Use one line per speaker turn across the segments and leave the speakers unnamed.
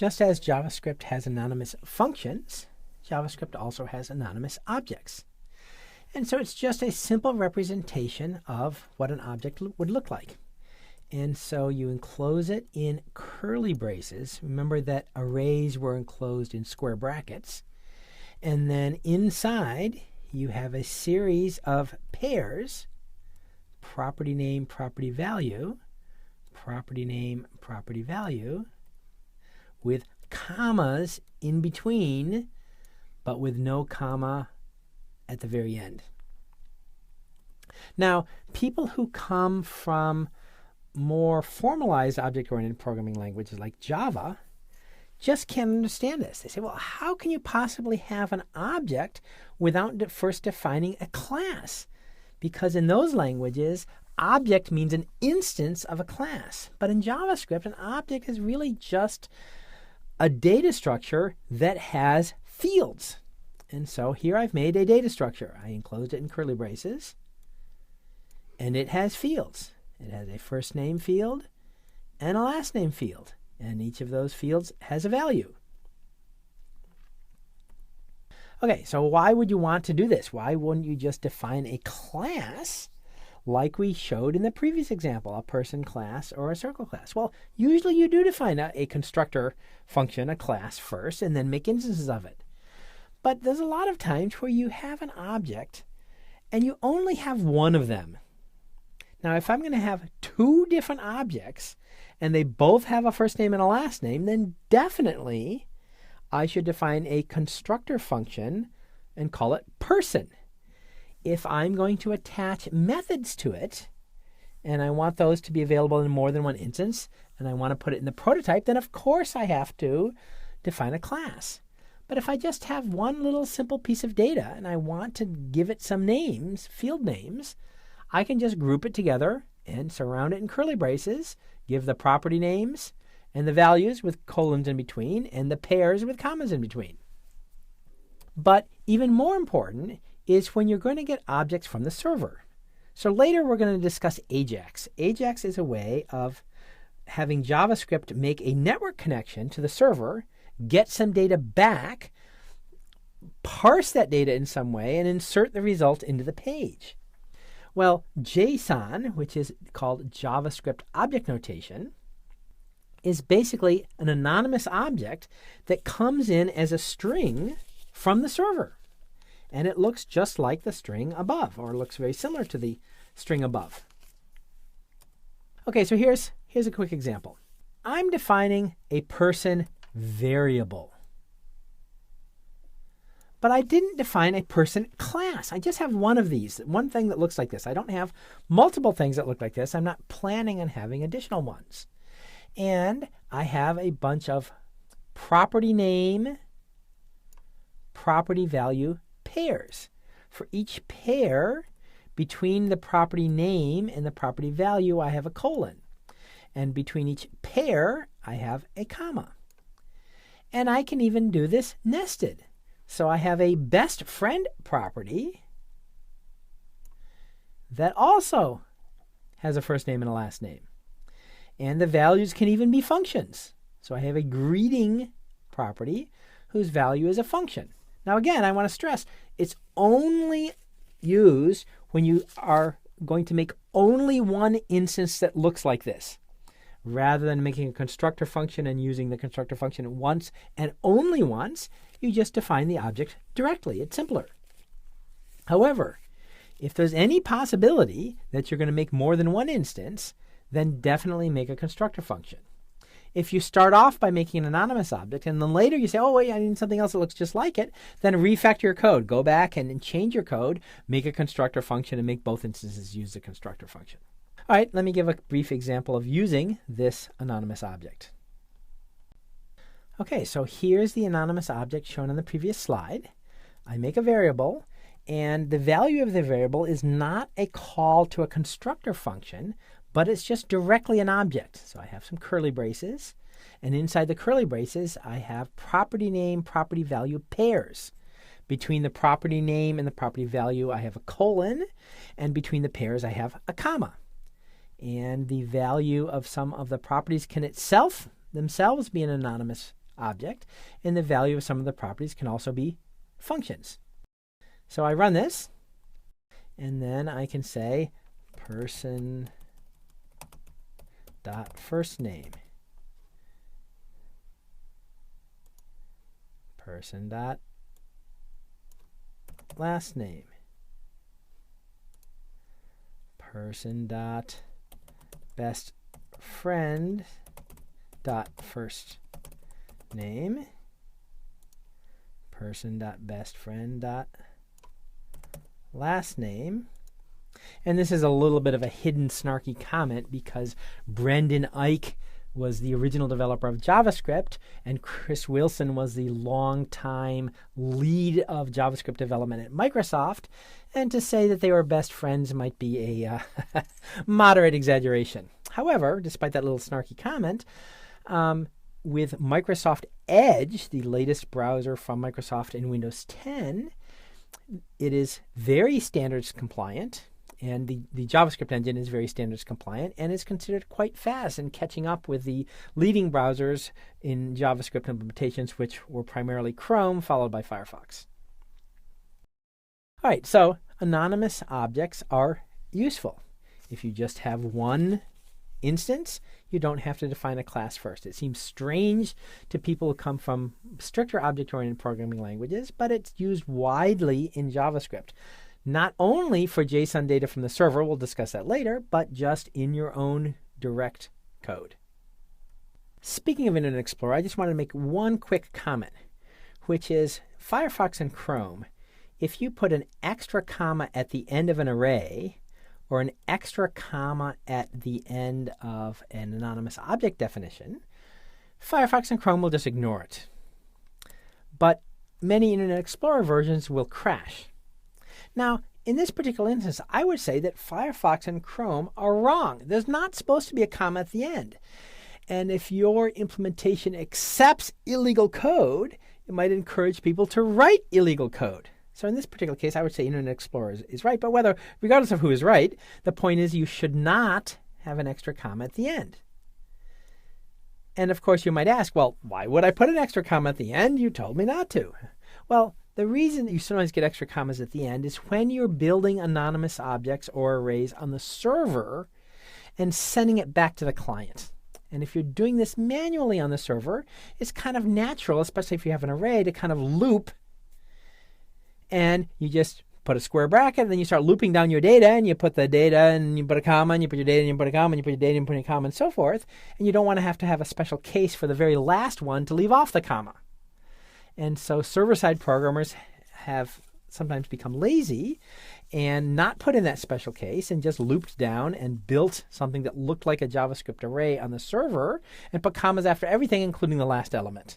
Just as JavaScript has anonymous functions, JavaScript also has anonymous objects. And so it's just a simple representation of what an object would look like. And so you enclose it in curly braces. Remember that arrays were enclosed in square brackets. And then inside, you have a series of pairs, property name, property value, property name, property value, with commas in between, but with no comma at the very end. Now, people who come from more formalized object-oriented programming languages like Java just can't understand this. They say, well, how can you possibly have an object without first defining a class? Because in those languages, object means an instance of a class. But in JavaScript, an object is really just a data structure that has fields. And so here I've made a data structure. I enclosed it in curly braces, and it has fields. It has a first name field and a last name field, and each of those fields has a value. Okay, so why would you want to do this? Why wouldn't you just define a class like we showed in the previous example, a person class or a circle class? Well, usually you do define a constructor function, a class first, and then make instances of it. But there's a lot of times where you have an object and you only have one of them. Now, if I'm going to have two different objects and they both have a first name and a last name, then definitely I should define a constructor function and call it person. If I'm going to attach methods to it, and I want those to be available in more than one instance, and I want to put it in the prototype, then of course I have to define a class. But if I just have one little simple piece of data and I want to give it some names, field names, I can just group it together and surround it in curly braces, give the property names and the values with colons in between, and the pairs with commas in between. But even more important is when you're going to get objects from the server. So later we're going to discuss AJAX. AJAX is a way of having JavaScript make a network connection to the server, get some data back, parse that data in some way, and insert the result into the page. Well, JSON, which is called JavaScript Object Notation, is basically an anonymous object that comes in as a string from the server. And it looks just like the string above, or looks very similar to the string above. Okay, so here's a quick example. I'm defining a person variable. But I didn't define a person class. I just have one of these, one thing that looks like this. I don't have multiple things that look like this. I'm not planning on having additional ones. And I have a bunch of property name, property value pairs. For each pair between the property name and the property value, I have a colon. And between each pair, I have a comma. And I can even do this nested. So I have a best friend property that also has a first name and a last name. And the values can even be functions. So I have a greeting property whose value is a function. Now again, I want to stress, it's only used when you are going to make only one instance that looks like this. Rather than making a constructor function and using the constructor function once and only once, you just define the object directly. It's simpler. However, if there's any possibility that you're going to make more than one instance, then definitely make a constructor function. If you start off by making an anonymous object and then later you say, oh, wait, I need something else that looks just like it, then refactor your code. Go back and change your code, make a constructor function, and make both instances use the constructor function. All right, let me give a brief example of using this anonymous object. Okay, so here's the anonymous object shown on the previous slide. I make a variable, and the value of the variable is not a call to a constructor function, but it's just directly an object. So I have some curly braces, and inside the curly braces, I have property name, property value pairs. Between the property name and the property value, I have a colon, and between the pairs, I have a comma. And the value of some of the properties can themselves be an anonymous object, and the value of some of the properties can also be functions. So I run this, and then I can say person.firstName, person.lastName, person.bestFriend.firstName, person.bestFriend.lastName. And this is a little bit of a hidden snarky comment because Brendan Eich was the original developer of JavaScript, and Chris Wilson was the longtime lead of JavaScript development at Microsoft. And to say that they were best friends might be a moderate exaggeration. However, despite that little snarky comment, with Microsoft Edge, the latest browser from Microsoft in Windows 10, it is very standards compliant. And the JavaScript engine is very standards compliant and is considered quite fast in catching up with the leading browsers in JavaScript implementations, which were primarily Chrome, followed by Firefox. All right, so anonymous objects are useful. If you just have one instance, you don't have to define a class first. It seems strange to people who come from stricter object-oriented programming languages, but it's used widely in JavaScript. Not only for JSON data from the server, we'll discuss that later, but just in your own direct code. Speaking of Internet Explorer, I just want to make one quick comment, which is Firefox and Chrome. If you put an extra comma at the end of an array or an extra comma at the end of an anonymous object definition, Firefox and Chrome will just ignore it. But many Internet Explorer versions will crash. Now, in this particular instance, I would say that Firefox and Chrome are wrong. There's not supposed to be a comma at the end. And if your implementation accepts illegal code, it might encourage people to write illegal code. So in this particular case, I would say Internet Explorer is right. But regardless of who is right, the point is you should not have an extra comma at the end. And of course, you might ask, well, why would I put an extra comma at the end? You told me not to. Well, the reason that you sometimes get extra commas at the end is when you're building anonymous objects or arrays on the server and sending it back to the client. And if you're doing this manually on the server, it's kind of natural, especially if you have an array, to kind of loop. And you just put a square bracket, and then you start looping down your data, and you put the data, and you put a comma, and you put your data, and you put a comma, and you put your data, and you put a comma, and so forth. And you don't want to have a special case for the very last one to leave off the comma. And so server-side programmers have sometimes become lazy and not put in that special case and just looped down and built something that looked like a JavaScript array on the server and put commas after everything, including the last element.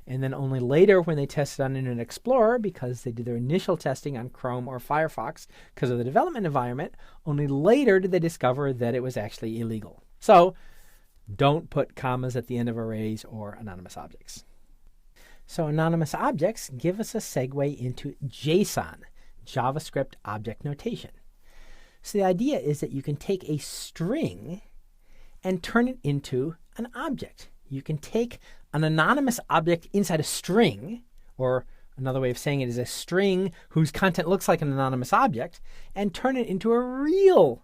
And then only later, when they tested on Internet Explorer, because they did their initial testing on Chrome or Firefox because of the development environment, only later did they discover that it was actually illegal. So don't put commas at the end of arrays or anonymous objects. So anonymous objects give us a segue into JSON, JavaScript Object Notation. So the idea is that you can take a string and turn it into an object. You can take an anonymous object inside a string, or another way of saying it is a string whose content looks like an anonymous object, and turn it into a real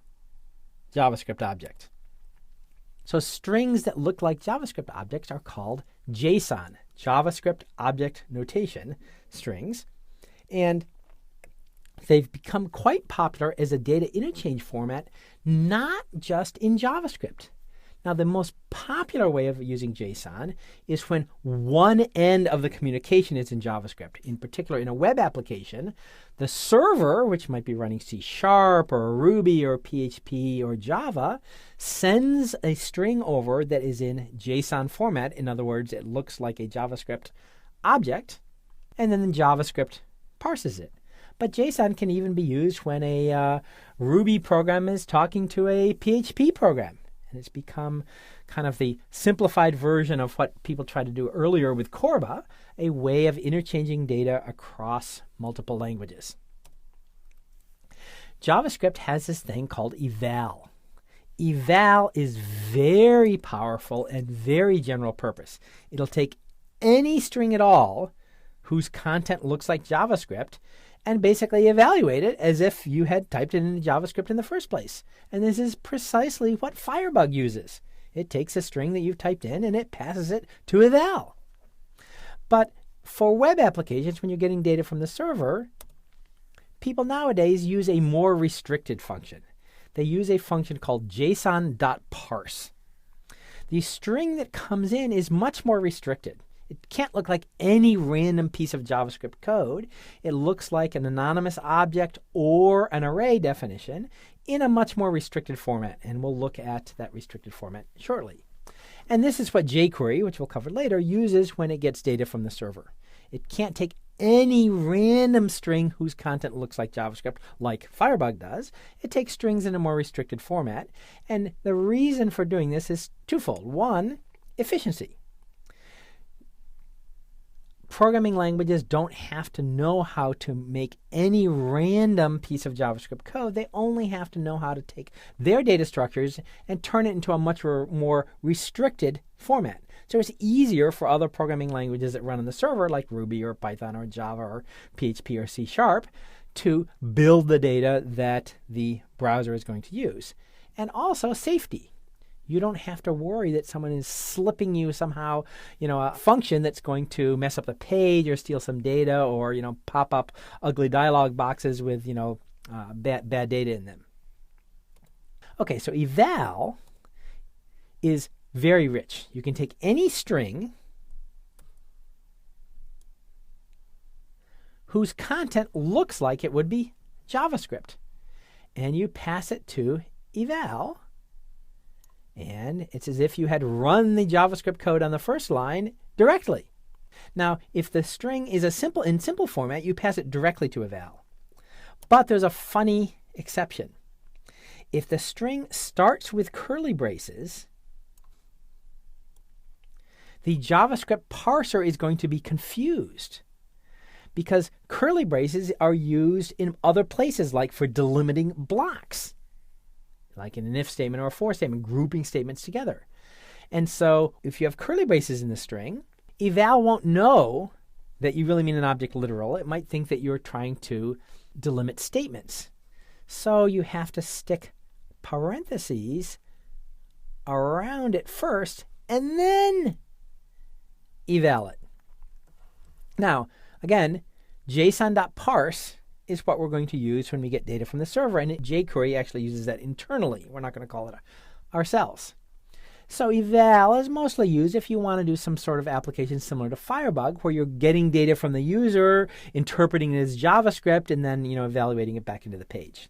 JavaScript object. So strings that look like JavaScript objects are called JSON, JavaScript Object Notation strings. And they've become quite popular as a data interchange format, not just in JavaScript. Now, the most popular way of using JSON is when one end of the communication is in JavaScript. In particular, in a web application, the server, which might be running C# or Ruby or PHP or Java, sends a string over that is in JSON format. In other words, it looks like a JavaScript object, and then the JavaScript parses it. But JSON can even be used when a Ruby program is talking to a PHP program. And it's become kind of the simplified version of what people tried to do earlier with Corba, a way of interchanging data across multiple languages. JavaScript has this thing called eval. Eval is very powerful and very general purpose. It'll take any string at all whose content looks like JavaScript and basically evaluate it as if you had typed it into JavaScript in the first place. And this is precisely what Firebug uses. It takes a string that you've typed in and it passes it to eval. But for web applications, when you're getting data from the server, people nowadays use a more restricted function. They use a function called json.parse. The string that comes in is much more restricted. It can't look like any random piece of JavaScript code. It looks like an anonymous object or an array definition in a much more restricted format. And we'll look at that restricted format shortly. And this is what jQuery, which we'll cover later, uses when it gets data from the server. It can't take any random string whose content looks like JavaScript, like Firebug does. It takes strings in a more restricted format. And the reason for doing this is twofold. One, efficiency. Programming languages don't have to know how to make any random piece of JavaScript code. They only have to know how to take their data structures and turn it into a much more restricted format. So it's easier for other programming languages that run on the server, like Ruby or Python or Java or PHP or C#, to build the data that the browser is going to use. And also safety. You don't have to worry that someone is slipping you somehow, a function that's going to mess up the page or steal some data or, pop up ugly dialog boxes with, bad data in them. Okay, so eval is very rich. You can take any string whose content looks like it would be JavaScript, and you pass it to eval. And it's as if you had run the JavaScript code on the first line directly. Now, if the string is in simple format, you pass it directly to eval. But there's a funny exception. If the string starts with curly braces, the JavaScript parser is going to be confused because curly braces are used in other places, like for delimiting blocks, like in an if statement or a for statement, grouping statements together. And so if you have curly braces in the string, eval won't know that you really mean an object literal. It might think that you're trying to delimit statements. So you have to stick parentheses around it first and then eval it. Now, again, json.parse is what we're going to use when we get data from the server, and jQuery actually uses that internally. We're not going to call it ourselves. So eval is mostly used if you want to do some sort of application similar to Firebug, where you're getting data from the user, interpreting it as JavaScript, and then evaluating it back into the page.